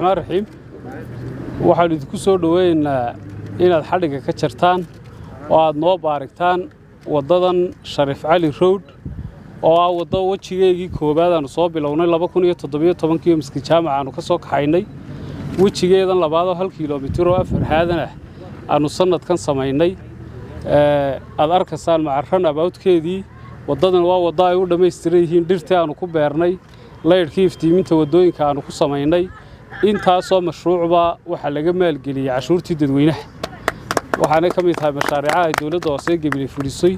الرحمن الرحيم waxaan idinku soo dhaweynaa inaad xadhiga ka jartaan oo aad noo baarigtaan wadadan Sharif Cali Road oo ah wado wajigeedii koobaad aan soo bilownay 2017 miski jaamaca aanu ka soo kaxaynay wajigeedan labaad oo 1 kiiloomitir oo afar haadana aanu sanadkan sameynay aad arkaysaan macaran aboutkeedii wadadan waa wada ay u dhameystiran yihiin dhirta aanu ku beernay leerkii iftiiminta wadooyinka aanu ku sameynay intaasoo mashruucba waxa laga maalgeliyay cashuurtii dadweynaha waxaana ka mid tahay mashaariicaha ay dawladda hoose Gabiley fulisay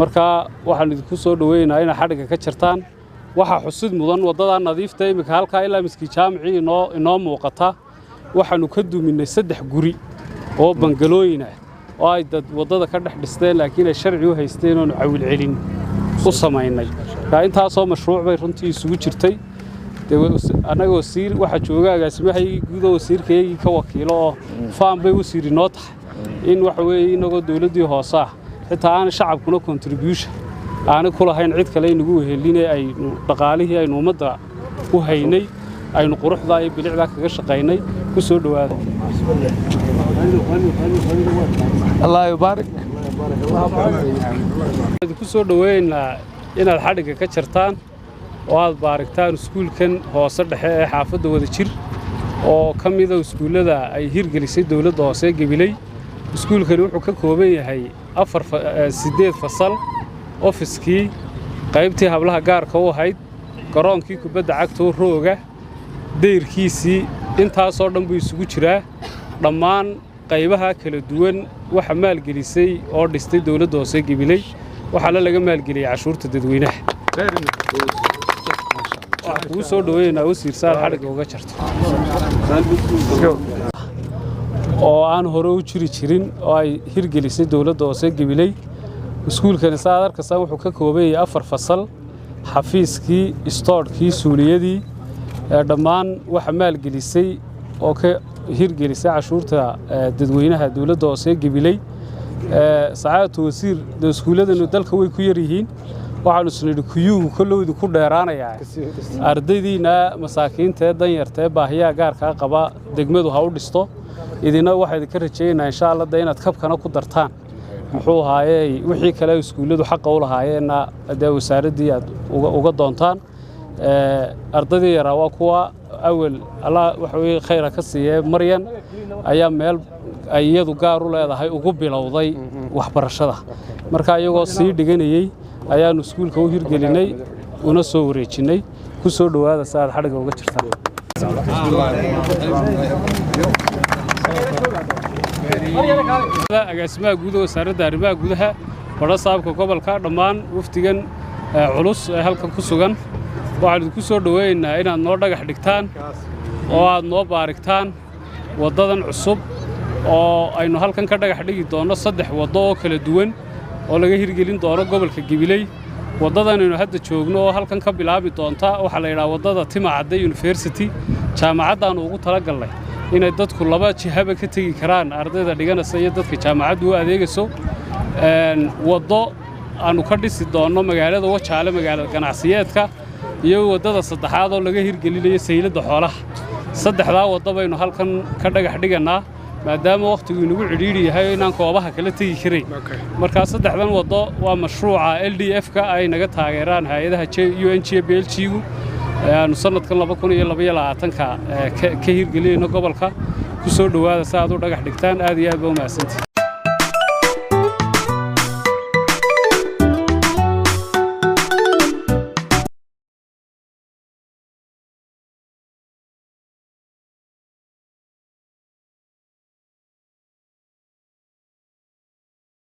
marka waxaan idinku soo dhaweynaa in xadhiga ka jartaan waxa xusid mudan wadada nadiifta imika halka ilaa miski jaamaci inoo muuqata waxaanu ka duminay 3 guri oo bangalooyin ah oo ay dad wadada ka dhex dhisteen laakiin ay sharci u haysteen oo cawil celin u sameynay ka intaasoo mashruuc bay runtii isugu jirtay anaga wasiir waxa jooga agaasimahay guud wasiirkeeyii ka wakiilo oo faan bay wasiir noo tahay in wax weey inaga dawladii hoose ah xitaa aan shacabkuna contribution aan ku lahayn cid kale inagu wehelinay ay dhaqaalihii ay ummadda u haynay aynu quruxda iyo bilicda kaga shaqeynay ku soo dhawaada Allah yubaarik ku soo dhaweynaa inaad xadhiga ka jartaan oo aad baarigtaan iskuulkan hoose dhexe ee xaafadda wada jir oo kamid ah iskuulada ay hirgelisay dawladda hoose Gabiley iskuulkan wuxuu ka kooban yahay 8 fasal ofiskii qaybtii hablaha gaarka u ahayd garoonkii kubadda cagta oo rooga deyrkiisii intaas oo dhan buu isugu jiraa dhammaan qaybaha kala duwan waxa maalgelisay oo dhistay dawladda hoose Gabiley waxa laga maalgeliyay cashuurta dadweynaha ugu soo dhaweynaa wasiir saar xadhiga uga jarto oo aan hore u jiri jirin oo ay hirgelisay dawladda hoose Gabiley iskuulkan saarkarsan wuxuu ka kooban yahay 4 fasal xafiiskii stoorkii suuliyadii dhammaan waxa maalgelisay oo ka hirgelisay cashuurta dadweynaha dawladda hoose Gabiley saacadu wasiir iskuuladana dalka way ku yar yihiin waxaanu isnidhi kuyugu kolowdi ku dheeraanaya ardaydiina masaakiinta danyarta baahiyaha gaarka qaba degmadu ha u dhisto idina waxa idin ka rajeynaa insha Allah inaad kabkana ku dartaan muxuu ahaayay wixii kale iskuuladu xaq u lahaayeen wasaaradii aad uga doontaan ardayda yara waa kuwa awal Allah waxa weey khayr ka siiyay Maryan ayaa meel ayadu gaar u leedahay ugu bilowday waxbarashada marka iyagoo sii dhiganayay ayaanu iskuulka u hirgelinay una soo wareejinay ku soo dhawaada saad xadhiga uga jirtaan agaasimaha guud wasaaradda arrimaha gudaha baro saabka gobolka dhammaan waftigan culus ee halkan ku sugan waxaan idinku soo dhaweynaa inaad noo dhagax dhigtaan oo aad noo baarigtaan wadadan cusub oo aynu halkan ka dhagax dhigi doono 3 wado oo kala duwan oo laga hirgelin doono gobolka Gabiley wadadan inuu hadda joogno oo halkan ka bilaabi doonta waxa la yiraahdaa wadada Timacadda University jaamacaddan ugu talagalnay inay dadku laba jihaba ka tagi karaan ardayda dhiganaysa iyo dadka jaamacaddu u adeegayso wado aanu ka dhisi doono magaalada Wajaale magaalada ganacsiyeedka iyo wadada saddexaad oo laga hirgelinayo saylada xoolaha saddexda wado baynu halkan ka dhagax dhiganaa maadaama waqtigu inagu cidhiidhi yahay inaan koobaha kala tagi karay marka saddexdan wado waa mashruuca LDF ka ay naga taageeraan hay'adaha UNGBLG-gu aanu sanadkan 2022 ka hirgeliyay gobolka ku soo dhawaada saad u dhagax dhigtaan aad iyo aad u mahadsantahay